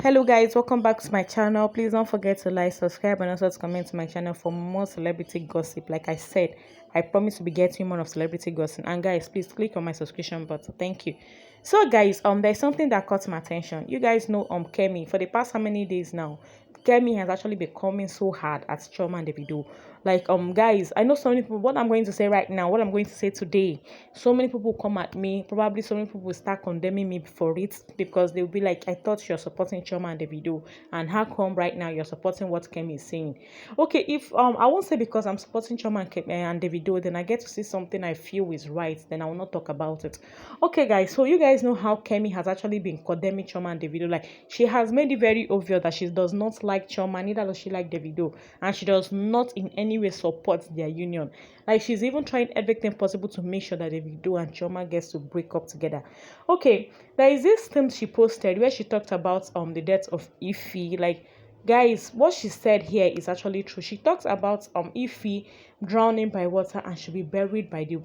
Hello guys, welcome back to my channel. Please don't forget to like, subscribe and also to comment to my channel for more celebrity gossip. Like I said, I promise to be getting more of celebrity gossip. And guys, please click on my subscription button. Thank you. So guys, there's something that caught my attention. You guys know Kemi for the past how many days now? Kemi has actually been coming so hard at Choma and Davido. Like guys, I know so many people. What I'm going to say right now, what I'm going to say today, so many people come at me. Probably so many people will start condemning me for it because they'll be like, I thought you're supporting Choma and Davido, and how come right now you're supporting what Kemi is saying? Okay, if I won't say because I'm supporting Choma and Davido, then I get to see something I feel is right, then I will not talk about it. Okay, guys, so you guys know how Kemi has actually been condemning Choma and Davido. Like she has made it very obvious that she does not like Choma, neither does she like Davido, and she does not in any way support their union. Like she's even trying everything possible to make sure that Davido and Choma gets to break up together. Okay, there is this thing she posted where she talked about the death of Ify. Like guys, what she said here is actually true. She talks about Ify drowning by water and should be buried by the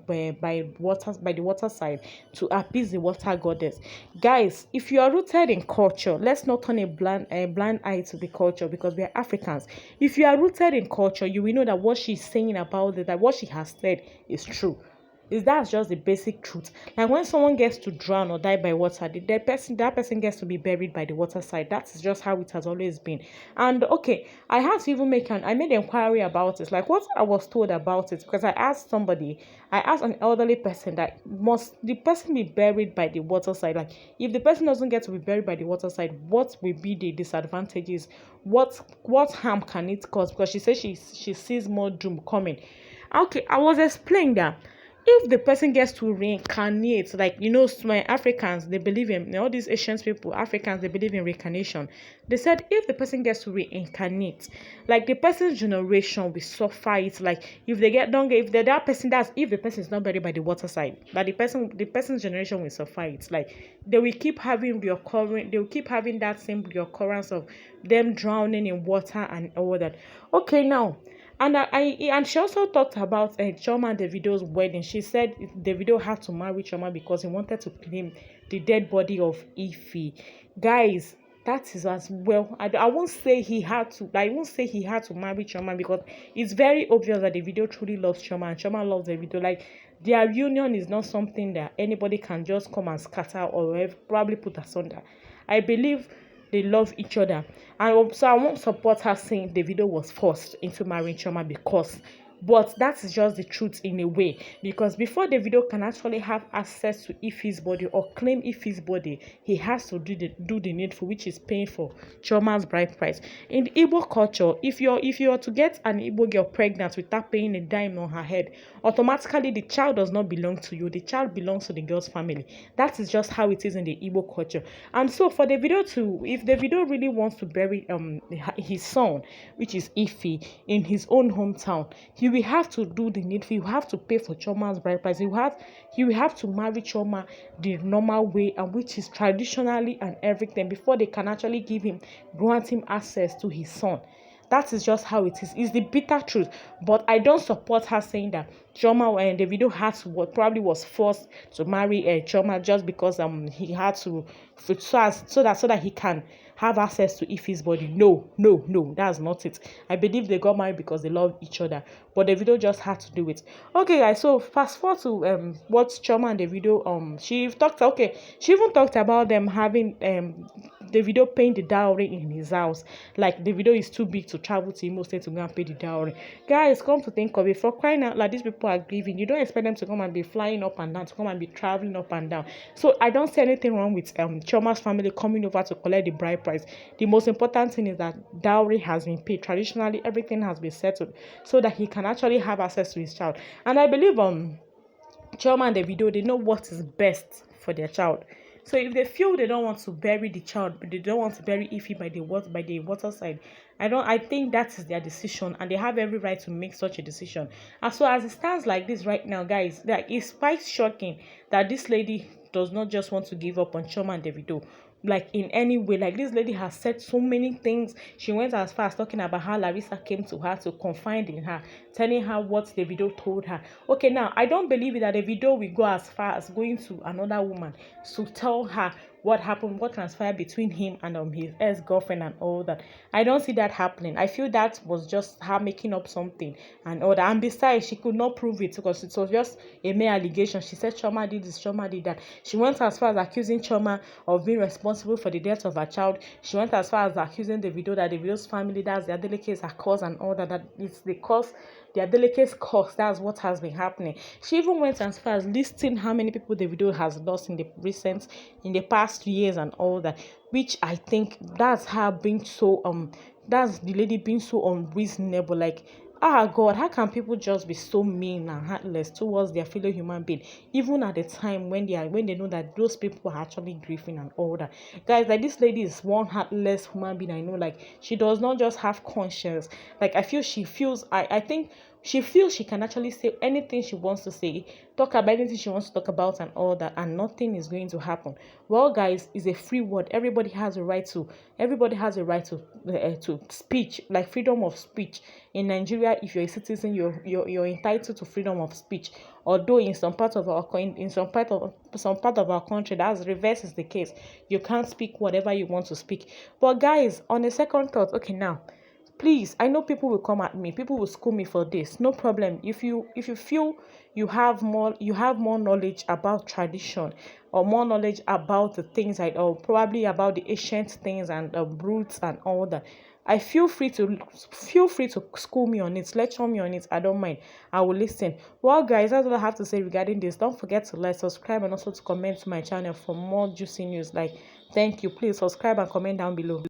water side to appease the water goddess. Guys, if you are rooted in culture, let's not turn a blind eye to the culture because we are Africans. If you are rooted in culture, you will know that what she's saying about it, that what she has said is true. Is that's just the basic truth. Like when someone gets to drown or die by water, that person gets to be buried by the water side. That's just how it has always been. And okay, I had to even I made an inquiry about it, like what I was told about it, because I asked an elderly person that must the person be buried by the water side. Like if the person doesn't get to be buried by the water side, what will be the disadvantages? What harm can it cause? Because she says she sees more doom coming. Okay, I was explaining that if the person gets to reincarnate, like my Africans, they believe in all these ancient people, Africans, they believe in reincarnation. They said if the person gets to reincarnate, like the person's generation will suffer it. Like if they get don't get if that person that's if the person is not buried by the water side, that the person's generation will suffer it. Like they will keep having that same reoccurrence of them drowning in water and all that. Okay, now and she also talked about Choma and Davido's wedding. She said Davido had to marry Choma because he wanted to claim the dead body of Ify. Guys, that is as well. I won't say he had to. I won't say he had to marry Choma because it's very obvious that Davido truly loves Choma and Choma loves Davido. Like their union is not something that anybody can just come and scatter or probably put asunder. I believe they love each other. And so I won't support her saying Davido was forced into marrying Choma because, but that is just the truth in a way. Because before Davido can actually have access to Ify's body or claim Ify's body, he has to do the needful, which is paying for Choma's bride price. In the Igbo culture, if you are to get an Igbo girl pregnant without paying a dime on her head, automatically the child does not belong to you. The child belongs to the girl's family. That is just how it is in the Igbo culture. And so for Davido if Davido really wants to bury his son, which is Ify, in his own hometown, he will have to do the needful. You have to pay for Choma's bride price. He will have to marry Choma the normal way, and which is traditionally and everything, before they can actually grant him access to his son. That is just how it is. It's the bitter truth. But I don't support her saying that Choma and Davido probably was forced to marry Choma just because he had to so that he can have access to Ify's body. No, that's not it. I believe they got married because they love each other, but Davido just had to do it. Okay, guys. So fast forward to what Choma and Davido she even talked about them having Davido paying the dowry in his house. Like Davido is too big to travel to Imo State to go and pay the dowry. Guys, come to think of it, for crying out like these people are grieving. You don't expect them to come and be flying up and down, to come and be traveling up and down. So I don't see anything wrong with Choma's family coming over to collect the bride price. The most important thing is that dowry has been paid. Traditionally, everything has been settled so that he can actually have access to his child. And I believe Choma and Davido, they know what is best for their child. So if they feel they don't want to bury the child, they don't want to bury Ify by the water side, I think that is their decision, and they have every right to make such a decision. And so as it stands like this right now, guys, that it's quite shocking that this lady does not just want to give up on Choma and Davido, like in any way. Like this lady has said so many things. She went as far as talking about how Larissa came to her to confide in her, telling her what Davido told her. Okay, now I don't believe that Davido will go as far as going to another woman to tell her what happened, what transpired between him and his ex-girlfriend and all that. I don't see that happening. I feel that was just her making up something and all that. And besides, she could not prove it because it was just a mere allegation. She said Choma did this, Choma did that. She went as far as accusing Choma of being responsible for the death of her child. She went as far as accusing Davido, that Davido's family, that's the Adeleke's cause and all that, that it's the cause, the Adeleke's cause, that's what has been happening. She even went as far as listing how many people Davido has lost in the past years and all that, which I think that's her being so that's the lady being so unreasonable. Like, ah, God, how can people just be so mean and heartless towards their fellow human being, even at the time when they know that those people are actually grieving and all that? Guys, like, this lady is one heartless human being. I know, like, she does not just have conscience. Like, I feel she feels I think she feels she can actually say anything she wants to say, talk about anything she wants to talk about and all that, and nothing is going to happen. Well, guys, it's a free word. Everybody has a right to speech, like freedom of speech. In Nigeria, if you're a citizen, you're entitled to freedom of speech. Although in some part of our some part of our country, that's reverse is the case. You can't speak whatever you want to speak. But guys, on a second thought, okay, now, please, I know people will come at me, people will school me for this, no problem. If you feel you have more knowledge about tradition, or more knowledge about the things, like, or probably about the ancient things and roots and all that, I feel free to school me on it, lecture me on it. I don't mind. I will listen. Well, guys, that's all I have to say regarding this. Don't forget to like, subscribe, and also to comment to my channel for more juicy news. Like, thank you. Please subscribe and comment down below.